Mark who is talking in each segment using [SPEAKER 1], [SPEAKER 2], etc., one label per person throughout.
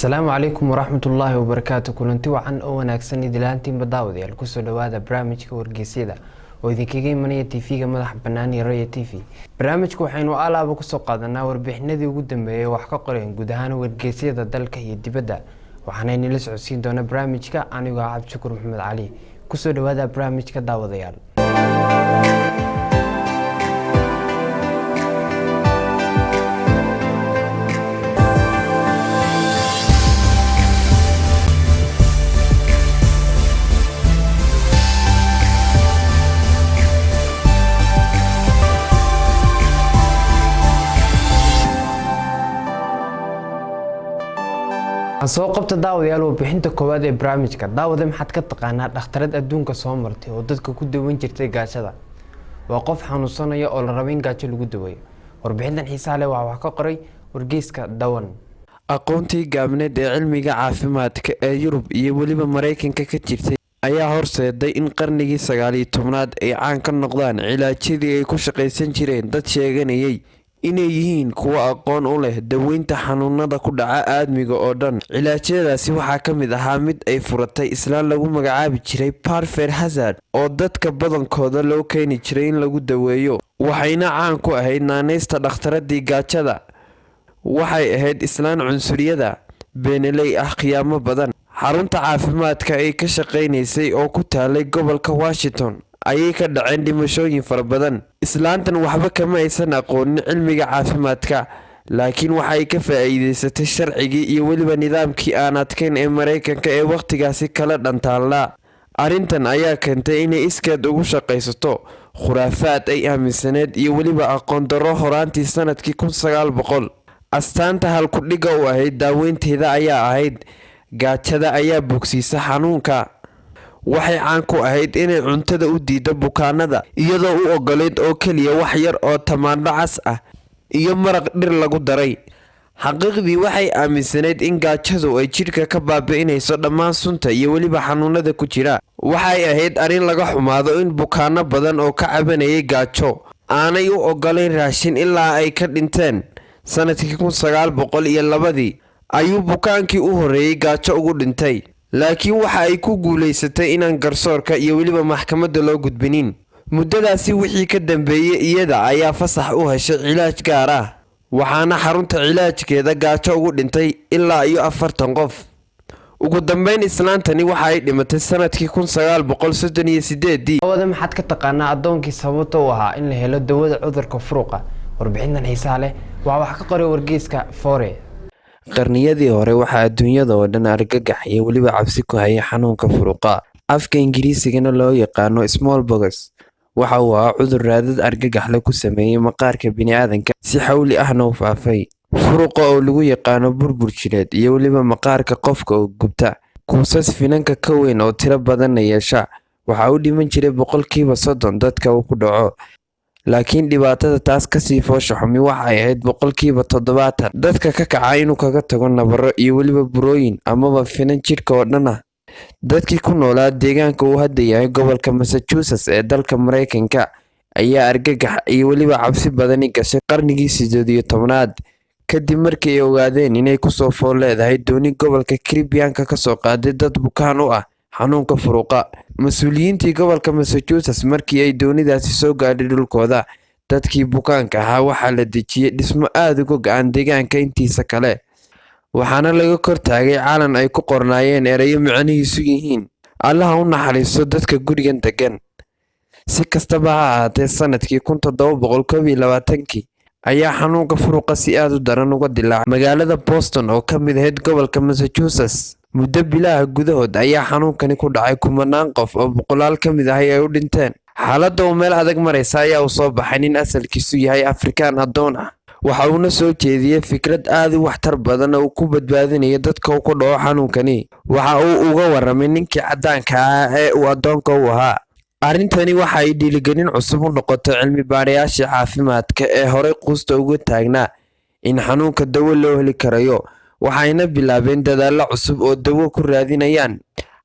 [SPEAKER 1] السلام عليكم ورحمة الله وبركاته. كلنتي وعن أو ناكسني دلانتين بداودي الكسر هذا برنامج كورجيسيدا وإذا كي مني تيفي مدح بناني رأي تيفي برنامجكو حينو آلا بكسو قادنا وربحنا ذي قدام بيه وحكا قرين قدهان ورجيسيدا دالك يدي بدا وحنيني لسعسين دونا برنامجكا أنا وعبد شكر محمد علي كسر هذا برنامجكا داوديال. soo qabta daawadayaal warbixinta koowaad ee barnaamijka daawada maxaad ka taqaanaa dhakhtarad adduunka soo martay oo dadka ku daweyn jirtay gaajada waa qof xanuunsanaya oo la rabo in gaajo lagu daweeyo warbixintan xiisaha leh wax ka qoray wargeyska dawan
[SPEAKER 2] aqoontii gaabneed ee cilmiga caafimaadka ee Yurub iyo waliba Mareykanka ka jirtay ayaa horseeday in qarnigii 19aad ay caan ka noqdaan cilaajyadii ay ku shaqaysan jireen dad sheeganayay inay yihiin kuwa aqoon u leh daweynta xanuunada ku dhaca aadmiga oo dhan. cilaajyadaasi waxaa ka mid ahaa mid ay furatay islaan lagu magacaabi jiray Parfer Hazard oo dadka badankooda loo keeni jiray in lagu daweeyo, waxayna caan ku ahayd naanaysta dhakhtaradii gaajada. waxay ahayd islaan cunsuriyada beenaley ah qiyaamo badan. xarunta caafimaadka ay ka shaqaynaysay oo ku taalay gobolka Washington ayay ka dhaceen dhimashooyin fara badan. islaantan waxba kama aysan aqoonin cilmiga caafimaadka, laakiin waxay ka faa'iideysatay sharcigii iyo waliba nidaamkii aan adkeyn ee Mareykanka ee waqtigaasi kala dhantaalnaa. arrintan ayaa keentay inay iskeed ugu shaqaysato khuraafaad ay aaminsaneed iyo waliba aqoon darro horaantii sanadkii 1900. astaanta halkudhiga u ahayd daaweynteeda ayaa ahayd gaajada ayaa bogsiisa xanuunka. waxay caan ku ahayd inay cuntada u diido bukaanada iyadoo u ogoleed oo kaliya wax yar oo tamaandho cas ah iyo maraq dhir lagu daray. xaqiiqdii waxay aaminsaneyd in gaajadu ay jidhka ka baabi'inayso dhammaan sunta iyo weliba xanuunada ku jira. waxay ahayd arrin laga xumaado in bukaano badan oo ka cabanayay gaajo aanay u ogolayn raashin ilaa ay ka dhinteen. sanadkii 1902 ayuu bukaankii u horeeyay gaajo ugu dhintay, laakiin waxa ay ku guuleysatay inaan garsoorka iyo waliba maxkamadda loo gudbinin. muddadaasi wixii ka dambeeyay iyada ayaa fasax u heshay cilaaj gaar ah, waxaana xarunta cilaajkeeda gaajo ugu dhintay ilaa iyo 40 qof. ugu dambeyn islaantani waxa ay dhimatay sanadkii 1938.
[SPEAKER 1] daawada maxaad ka taqaanaa adoonkii sababta u ahaa in la helo dawada cudurka furuqa warbixintan xiisaha leh wax ka qoray wargeyska Fore.
[SPEAKER 2] qarniyadii hore waxaa adduunyada oo dhan argagax iyo waliba cabsi ku hayay xanuunka furuqa. afka Ingiriisigana loo yaqaano smallpox waxa uu ahaa cudur raadad argagax la ku sameeyay maqaarka bini'aadanka si xawli ahna u faafay. furuqa oo lagu yaqaano burbur jireed iyo waliba maqaarka qofka oo gubta, kuusas finanka ka weyn oo tiro badan yeesha, waxa uu dhiman jiray 30% dadka uu ku dhaco. laakiin dhibaatada taas ka sii foosha xumi waxay ahayd 70% dadka ka kaca inuu kaga tago nabaro iyo waliba burooyin amaba finan jidhka oo dhan ah. dadkii ku noolaa deegaanka uu hadda yahay gobolka Massachusetts ee dalka Mareykanka ayaa argagax iyo waliba cabsi badani gashay qarnigii 18aad kadib markii ay ogaadeen inay ku soo fool leedahay dooni gobolka Caribbean-ka ka soo qaaday dad bukaan u ah xanuunka furuqa. mas'uuliyiintii gobolka Massachusetts markii ay doonidaasi soo gaadhay dhulkooda, dadkii bukaanka ahaa waxaa la dejiyay dhismo aad uga go'an deegaanka intiisa kale, waxaana laga kor taagay calan ay ku qornaayeen erayo macnihiisu yihiin Allaha u naxariisto dadka gurigan degan. si kastaba ha ahaatee sanadkii 1721 ayaa xanuunka furuqa si aad u daran uga dilaacay magaalada Boston oo ka mid ahayd gobolka Massachusetts. muddo bilaha gudahood ayaa xanuunkani ku dhacay kumanaan qof oo boqolaal ka mid ah ay u dhinteen. xaaladda oo meel adag maraysa ayaa soo baxay nin asalkiisu yahay Afrikaan adoon ah, waxa uuna soo jeediyay fikrad aad u waxtar badan oo ku badbaadinaya dadka ku dhaco xanuunkani. waxa uu uga warramay ninkii cadaanka ah ee uu adoonka u ahaa. arrintani waxa ay dhiirigelin cusub u noqotay cilmi baarayaasha caafimaadka ee horey quusta uga taagnaa in xanuunka dawo loo heli karayo, waxayna bilaabeen dadaallo cusub oo dawo ku raadinayaan.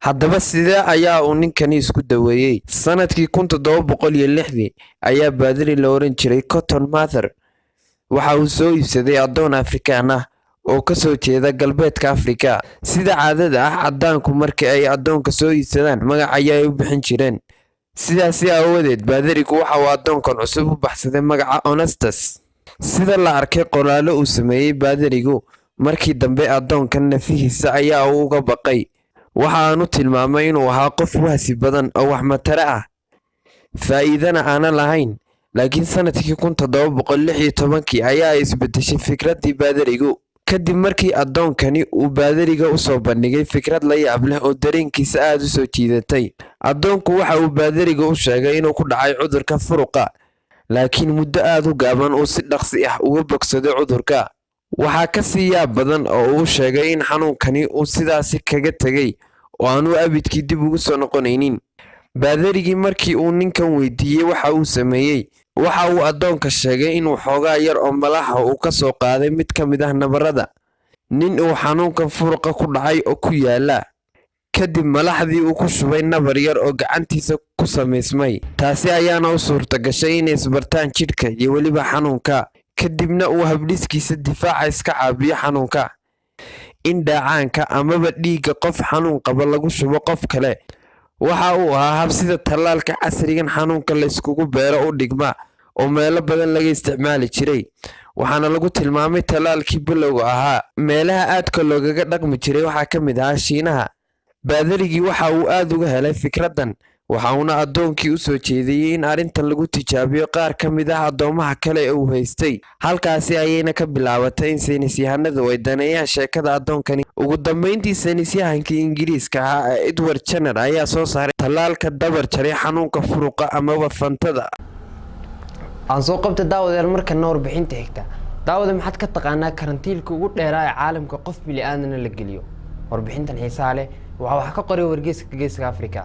[SPEAKER 2] haddaba sidee ayaa uu ninkani isku daweeyay? sanadkii 1760 ayaa baadiri la oran jiray Cotton Mather waxa uu soo iibsaday adoon Afrikaan ah oo ka soo jeeda galbeedka Afrika. Sida caadada ah, caddaanku markii ay addoonka soo iibsadaan magac ayay u bixin jireen. Sidaasi aawadeed, baadarigu waxa uu addoonkan cusub u baxsaday magaca Onastas. Sida la arkay qoraallo uu sameeyey baadarigu, markii dambe addoonkan nafihiisa ayaa uu uga baqay. Waxa aanu tilmaamay inuu ahaa qof wahsi badan oo wax matare ah, faa'iidana aanan lahayn. Laakiin sanadkii 1716 ayaa ay isbedeshay fikraddii baadarigu. Kadib markii addoonkani uu baadariga u soo bandhigay fikrad la yaab leh oo dareenkiisa aad u soo jiidatay. Addoonku waxa uu baadariga u sheegay inuu ku dhacay cudurka furuqa, laakiin muddo aad u gaaban uu si dhaqsi ah uga bogsaday cudurka. Waxaa ka sii yaab badan oo uu sheegay in xanuunkani uu sidaasi kaga tegay oo aanu abidkii dib ugu soo noqonaynin. Baadarigii markii uu ninkan weydiiyey waxa uu sameeyey, waxa uu addoonka sheegay inuu xoogaa yar oo malaxa uu ka soo qaaday mid ka mid ah nabarrada nin uu xanuunkan furuqa ku dhacay oo ku yaala. Kadib malaxdii uu ku shubay nabar yar oo gacantiisa ku samaysmay. Taasi ayaana u suurta gashay inay isbartaan jidhka iyo weliba xanuunka, kadibna uu habdhiskiisa difaaca iska caabiyo xanuunka. In dhaacaanka amaba dhiigga qof xanuun qaba lagu shubo qof kale waxa uu ahaa hab sida tallaalka casrigan xanuunka la iskugu beero u dhigma oo meelo badan laga isticmaali jiray, waxaana lagu tilmaamay tallaalkii bilowga ahaa. Meelaha aadka loogaga dhaqmi jiray waxaa ka mid ahaa Shiinaha. Baadarigii waxa uu aad uga helay fikraddan, waxa uuna addoonkii u soo jeediyey in arrintan lagu tijaabiyo qaar ka mid ah addoomaha kale ee uu haystay. Halkaasi ayayna ka bilaabatay in saynisyahanadu ay daneeyaan sheekada addoonkani. Ugu dambeyntii, saynisyahankii Ingiriiska ahaa ee Edward Jenner ayaa soo saaray tallaalka dabar jaray xanuunka furuqa amaba fantada.
[SPEAKER 1] aan soo qabta daawadayaal markana warbixinta xigta. daawada maxaad ka taqaanaa karantiilka ugu dheeraa ee caalamka qof bini'aadana la geliyo? warbixintan xiisaha leh waxaa wax ka qoray wargeyska Geeska Afrika.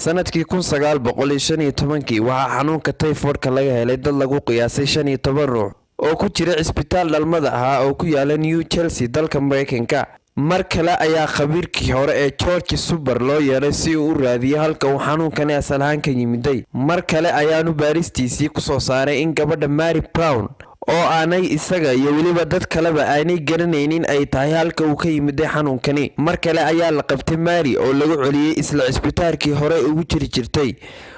[SPEAKER 2] Sanadkii 1915 waxaa xanuunka typhoidka laga helay dad lagu qiyaasay 15 ruux oo ku jira cisbitaal dhalmada ahaa oo ku yaala New Chelsea dalka Mareykanka. Mar kale ayaa khabiirkii hore ee George Super loo yeeray si uu u raadiyo halka uu xanuunkani asal ahaan ka yimiday. Mar kale ayaanu baaristiisii ku soo saaray in gabadha Mary Brown oo aanay isaga iyo weliba dad kaleba aanay garanaynin ay tahay halka uu ka yimiday xanuunkani. Mar kale ayaa la qabtay Mary oo lagu celiyey isla cisbitaalkii hore ugu jiri jirtay,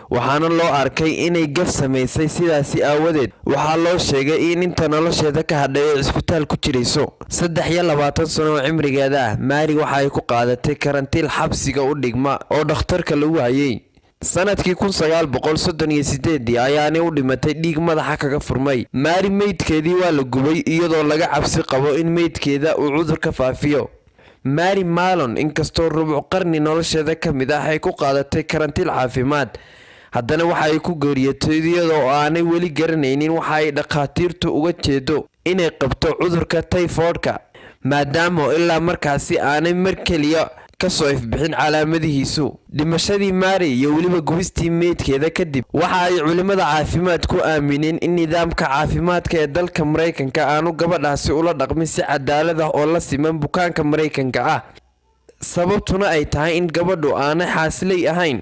[SPEAKER 2] waxaana loo arkay inay gaf samaysay. Sidaasi aawadeed waxaa loo sheegay in inta nolosheeda ka hadhay ay cisbitaal ku jirayso. 23 sano oo cimrigeeda ah, Mary waxa ay ku qaadatay karantiil xabsiga u dhigma oo dhakhtarka lagu hayay. Sanadkii 1938 ayaanay u dhimatay dhiig madaxa kaga furmay. Mary meydkeedii waa la gubay iyadoo laga cabsi qabo in meydkeeda uu cudur ka faafiyo. Mary Mallon, inkastoo rubuc qarni nolosheeda ka mid ah ay ku qaadatay karantiil caafimaad, haddana waxa ay ku geeriyootay iyadoo aanay weli garanaynin waxa ay dhakhaatiirtu uga jeedo inay qabto cudurka typhoidka, maadaama ilaa markaasi aanay mar keliya ka soo ifbixin calaamadihiisu. Dhimashadii Mary iyo weliba gubistii meydkeeda kadib, waxa ay culimada caafimaadku aamineen in nidaamka caafimaadka ee dalka Mareykanka aanu gabadhaasi ula dhaqmin si cadaalad ah oo la siman bukaanka Mareykanka ah. Sababtuna ay tahay in gabadhu aanay xaasilay ahayn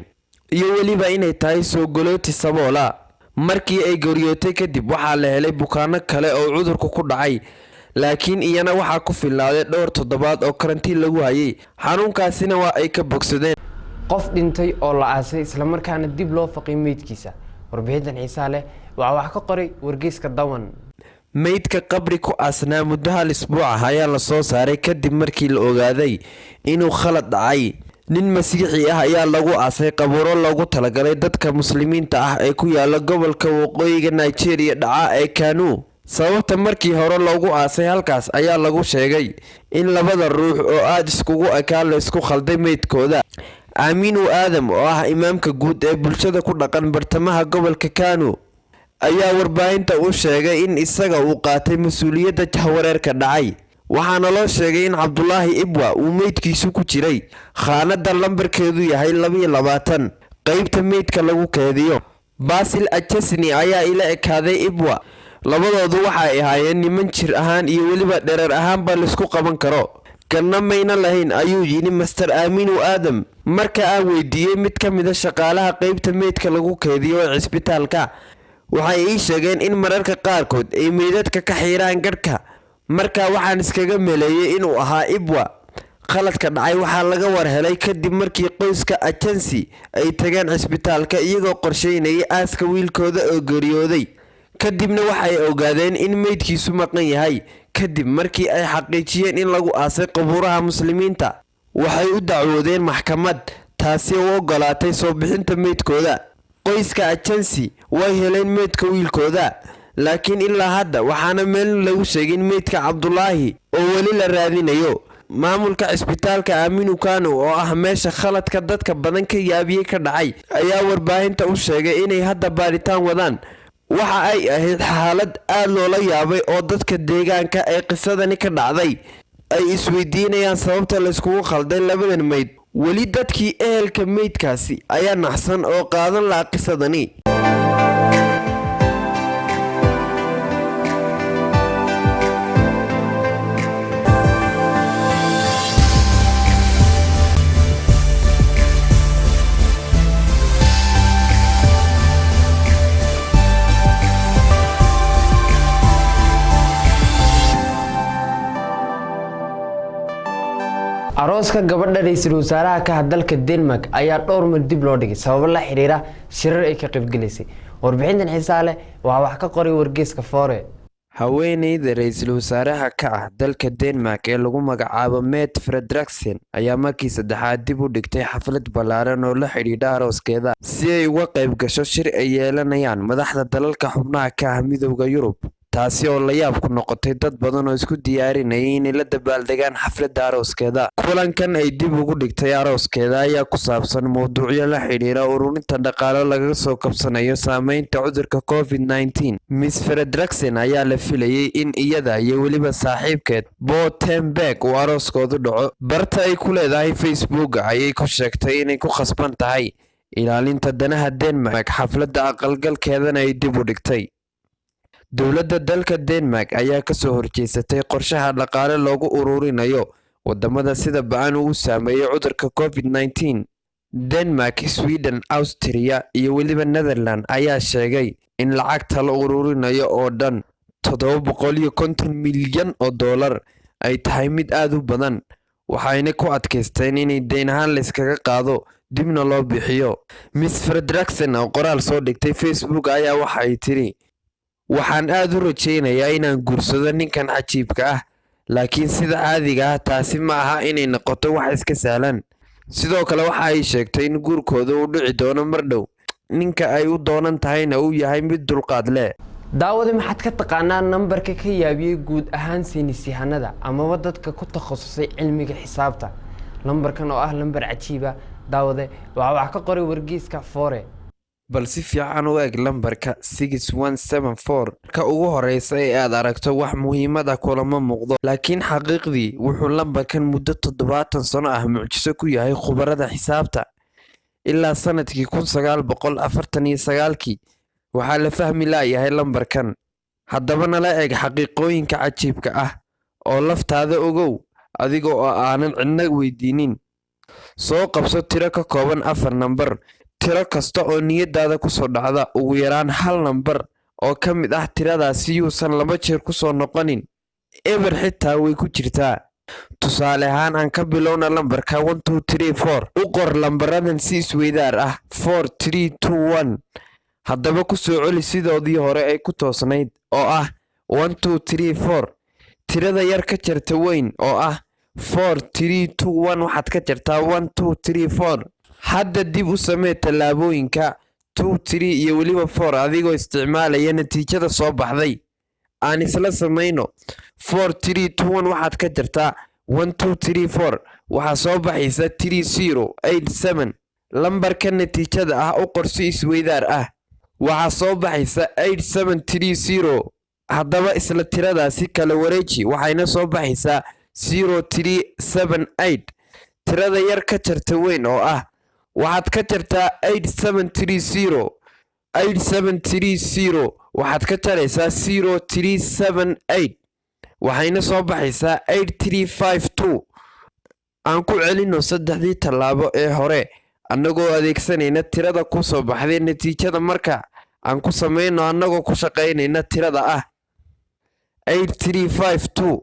[SPEAKER 2] iyo weliba inay tahay soo galooti saboola. Markii ay geeriyootay kadib, waxaa la helay bukaanno kale oo cudurku ku dhacay, laakiin iyana waxaa ku filnaaday dhowr toddobaad oo karantiin lagu hayay. Xanuunkaasina waa ay ka bogsadeen.
[SPEAKER 1] qof dhintay oo la aasay isla markaana dib loo faqay meydkiisa. warbixintan xiisaha leh waxaa wax ka qoray wargeyska Dawan.
[SPEAKER 2] Meydka qabri ku aasnaa muddo hal isbuuc ah ayaa la soo saaray kadib markii la ogaaday inuu khalad dhacay. Nin Masiixi ah ayaa lagu aasay qabuuro loogu talagalay dadka muslimiinta ah ee ku yaala gobolka waqooyiga Nigeria dhaca ee Kano. Sababta markii hore loogu aasay halkaas ayaa lagu sheegay in labada ruux oo aad iskugu ekaa la isku khalday meydkooda. Aminu Adam oo ah imaamka guud ee bulshada ku dhaqan bartamaha gobolka Kano ayaa warbaahinta u sheegay in isaga uu qaatay mas'uuliyadda jahwareerka dhacay. waxaana loo sheegay in Cabdullaahi Ibwa uu meydkiisu ku jiray khaanada lambarkeedu yahay 22 qaybta meydka lagu keediyo. Basil Achesni ayaa ila ekaaday Ibwa. labadoodu waxa ay ahaayeen niman jir ahaan iyo weliba dherer ahaanba la isku qaban karo. kana mayna lahayn ayuu yiri Mr. Aminu Adam marka aan weydiiyey mid ka mid ah shaqaalaha qaybta meydka lagu keediyo ee cisbitaalka. waxay ii sheegeen in mararka qaarkood ay meydadka ka xiiraan garhka markaa waxaan iskaga meleeyey inuu ahaa Ibwa. Qaladka dhacay waxaa laga war helay kadib markii qoyska Achansi ay tageen cisbitaalka iyagoo qorsheynayay aaska wiilkooda oo geeriyooday. Kadibna waxay ogaadeen in meydkiisu maqan yahay. Kadib markii ay xaqiijiyeen in lagu aasay qubuuraha muslimiinta, waxay u dacwoodeen maxkamad, taasi oo ogolaatay soo bixinta meydkooda. Qoyska Achansi way heleen meydka wiilkooda, laakiin ilaa hadda waxaana meel lagu sheegin meydka Cabdulaahi oo weli la raadinayo. Maamulka cisbitaalka Aminu Kano oo ah meesha khaladka dadka badan ka yaabiyey ka dhacay ayaa warbaahinta u sheegay inay hadda baaritaan wadaan. Waxa ay ahayd xaalad aad loola yaabay oo dadka deegaanka ee qisadani ka dhacday ay isweydiinayaan sababta la iskugu khalday labadan meyd. Weli dadkii ehelka meydkaasi ayaa naxsan oo qaadan lahaa qisadani.
[SPEAKER 1] arooska gabadha ra'iisul wasaaraha ka dalka Denmark ayaa dhowr mar dib loo dhigay sabab la xiriira shirar ay ka qaybgalaysay. Warbixintan xiiso leh waa wax ka qoray wargeyska Fore.
[SPEAKER 2] Haweeneyda ra'iisul wasaaraha ka ah dalka Denmark ee lagu magacaabo Mette Frederiksen ayaa markii saddexaad dib u dhigtay xaflad ballaaran oo la xidhiidha arooskeeda si ay uga qayb gasho shir ay yeelanayaan madaxda dalalka xubnaha ka ah Midowga Yurub. taasi oo la yaab ku noqotay dad badan oo isku diyaarinayay inay la dabaaldegaan xafladda arooskeeda. Kulankan ay dib ugu dhigtay arooskeeda ayaa ku saabsan mowduucyo la xiriira ururinta dhaqaale laga soo kabsanayo saameynta cudurka COVID-19. Miss Frederiksen ayaa la filayay in iyada iyo weliba saaxiibkeed Bo Thunberg uu arooskoodu dhaco. Barta ay ku leedahay Facebook ayay ku sheegtay inay ku khasban tahay ilaalinta danaha Denmark, xafladda aqalgalkeedana ay dib u dhigtay. Dowladda dalka Denmark ayaa ka soo horjeesatay qorshaha dhaqaale loogu ururinayo wadamada sida ba'an uu saameeyay cudurka COVID-19. Denmark, Sweden, Austria iyo weliba Netherlands ayaa sheegay in lacagta la ururinayo oo dhan 750 milyan oo dollar ay tahay mid aad u badan, waxayna ku adkaysteen inay deyn ahaan la iskaga qaado dibna loo bixiyo. Miss Frederiksen oo qoraal soo dhigtay Facebook ayaa waxa ay tiri: waxaan aad u rajaynayaa inaan guursado ninkan cajiibka ah, laakiin sida caadiga ah taasi ma aha inay noqoto wax iska sahlan. Sidoo kale waxa ay sheegtay in guurkooda uu dhici doono mar dhow, ninka ay u doonan tahayna uu yahay mid dulqaad leh.
[SPEAKER 1] daawada maxaad ka taqaanaa nambarka ka yaabiyey guud ahaan saynisyahanada amaba dadka ku takhasusay cilmiga xisaabta? lambarkan oo ah lambar cajiiba daawade waxa wax ka qoray wargeyska Fore.
[SPEAKER 2] bal si fiican u eeg lambarka 6174 ka ugu horeysa ee aad aragto wax muhiimad ah kulama muuqdo, laakiin xaqiiqdii wuxuu lambarkan muddo 70 sano ah mucjiso ku yahay khubarada xisaabta. ilaa sanadkii 1949 waxaa la fahmi laayahay lambarkan. haddaba nala eeg xaqiiqooyinka cajiibka ah oo laftaada ogow adiga oo aanan cidna weydiinin. soo qabso tiro ka kooban 4 nambar. tiro kasta oo niyadaada ku soo dhacda ugu yaraan hal nambar oo ka mid ah tiradaasi yuusan 2 jeer ku soo noqonin. eber xitaa way ku jirtaa. tusaale ahaan aan ka bilowna lambarka 1234. u qor lambaradan si isweydaar ah 4321. haddaba ku soo celi sidoodii hore ay ku toosnayd oo ah 1234. tirada yar ka jarta weyn oo ah 4321 waxaad ka jartaa 1234. hadda dib u samee tallaabooyinka 2, 3 iyo weliba 4 adigoo isticmaalaya natiijada soo baxday. aan isla samayno. 4321 waxaad ka jartaa 1234 waxaa soo baxaysa 3087. lambarka natiijada ah u qor si isweydaar ah, waxaa soo baxaysa 8730. haddaba isla tiradaasi kala wareeji waxayna soo baxaysaa 0378. tirada yar ka jarta weyn oo ah waxaad ka jartaa 8730. 8730 waxaad ka jaraysaa 0378 waxayna soo baxaysaa 8352. aan ku celino saddexdii tallaabo ee hore annagoo adeegsanayna tirada ku soo baxday natiijada. marka aan ku samayno annagoo ku shaqaynayna tirada ah 8352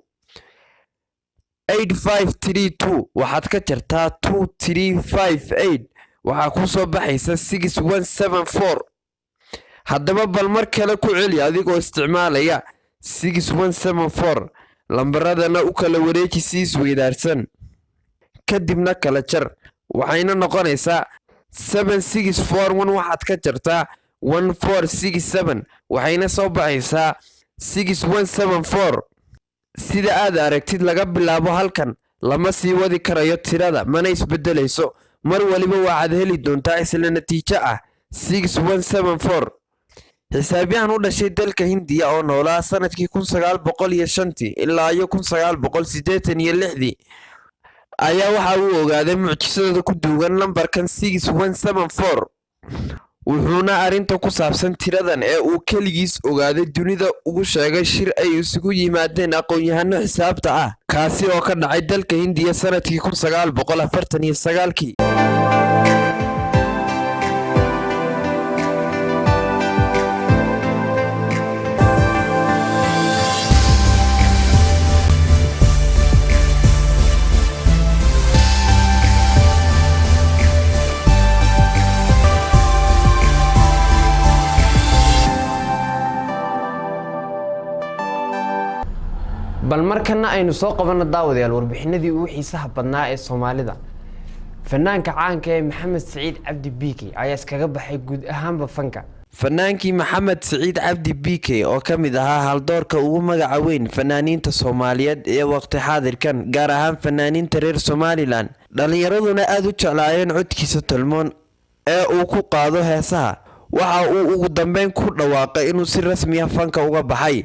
[SPEAKER 2] 8532 waxaad ka jartaa 2358 waxaa ku soo baxaysa 6174. haddaba bal mar kale ku celi adigoo isticmaalaya 6174 lambaradana u kala wareeji si isweydaarsan kadibna kala jar waxayna noqonaysaa 7641 waxaad ka jartaa 1467 waxayna soo baxaysaa 6174. sida aad aragtid laga bilaabo halkan lama sii wadi karayo tirada mana isbedelayso mar waliba waxaad heli doontaa isla natiijo ah 6174. xisaabyahan u dhashay dalka Hindiya oo noolaa sanadkii 1905 ilaa 1986 ayaa waxa uu ogaaday mucjisada ku duugan lambarkan 6174 wuxuuna arinta ku saabsan tiradan ee uu keligiis ogaaday dunida ugu sheegay shir ay isugu yimaadeen aqoon-yahano xisaabta ah kaasi oo ka dhacay dalka Hindiya sanadkii 1949.
[SPEAKER 1] bal markana aynu soo qabano daawadayaal warbixinadii ugu xiisaha badnaa ee Soomaalida. fanaanka caanka ee Maxamed Saciid Cabdi Biiki ayaa iskaga baxay guud ahaanba fanka.
[SPEAKER 2] fanaankii Maxamed Saciid Cabdi Biiki oo ka mid ahaa haldoorka ugu magaca weyn fanaaniinta Soomaaliyeed ee waqti xaadirkan gaar ahaan fanaaniinta reer Somaliland dhalinyaraduna aad u jeclaayeen codkiisa tolmoon ee uu ku qaado heesaha. waxa uu ugu dambeyn ku dhawaaqay inuu si rasmi ah fanka uga baxay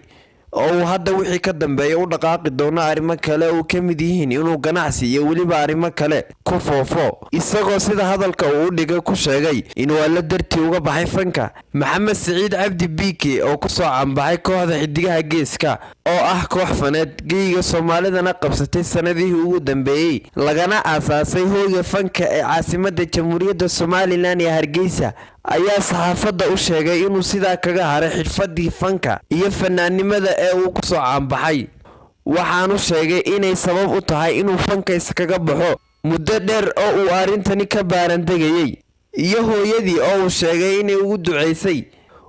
[SPEAKER 2] oo hadda wixii ka dambeeya u dhaqaaqi doono arrimo kale oo ka mid yihiin inuu ganacsi iyo weliba arrimo kale ku foofo isagoo sida hadalka uu dhigay ku sheegay inuu alla dartii uga baxay fanka. Maxamed Saciid Cabdi Biiki oo ku soo caanbaxay kooxda xidigaha geeska oo ah koox faneed geyiga Soomaalidana qabsatay sanadihii ugu dambeeyay lagana aasaasay hooyga fanka ee caasimadda Jamhuuriyadda Somaliland ee Hargeysa ayaa saxaafadda u sheegay inuu sidaa kaga haray xirfadii fanka iyo fanaannimada ee uu ku soo caanbaxay. waxaanu sheegay inay sabab u tahay inuu fanka iskaga baxo muddo dheer oo uu arrintani ka baarandegayay iyo hooyadii oo uu sheegay inay ugu duceysay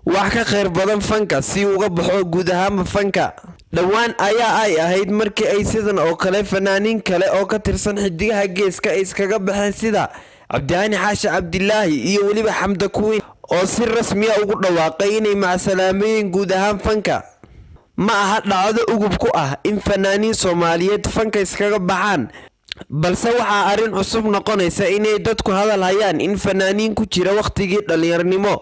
[SPEAKER 2] wax ka khayr badan fanka si uga baxo guud ahaanba fanka. dhowaan ayaa ay ahayd markii ay sidan oo kale fanaaniin kale oo ka tirsan xidigaha geeska ay iskaga baxeen sida Cabdihani Xaashi Cabdilaahi iyo weliba Xamda Kuwiin oo si rasmi ah ugu dhawaaqay inay macsalaameeyeen guud ahaan fanka. ma aha dhacdo ugub ku ah in fanaaniin Soomaaliyeed fanka iskaga baxaan balse waxaa arrin cusub noqonaysa inay dadku hadal hayaan in fanaaniin ku jira waqtigii dhalinyaranimo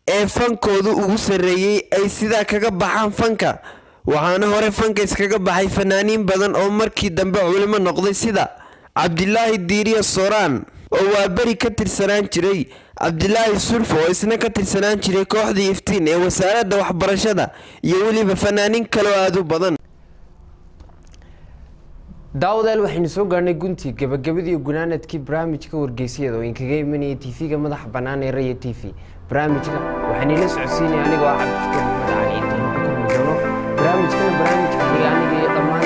[SPEAKER 2] ee fankoodu ugu sareeyay ay sidaa kaga baxaan fanka. waxaana hore fanka iskaga baxay fanaaniin badan oo markii dambe culimo noqday sida Cabdilaahi Diiriye Sooraan oo waa bari ka tirsanaan jiray, Cabdilaahi Sulfo oo isna ka tirsanaan jiray kooxdii Iftiin ee wasaaradda waxbarashada iyo weliba fanaaniin kale oo aad u badan.
[SPEAKER 1] daawadayaal waxaynu soo gaarnay guntii gabagabadii gunaanadkii barnaamijka wargeysyada oo inkaga imanayay TV-ga madaxa bannaan ee Raya TV. barnaamijka waxaan ila socodsiinay anigoo ah Cabdi Fikir Maxamed Cali inta ku kulmi doono barnaamijka aniga iyo dhammaan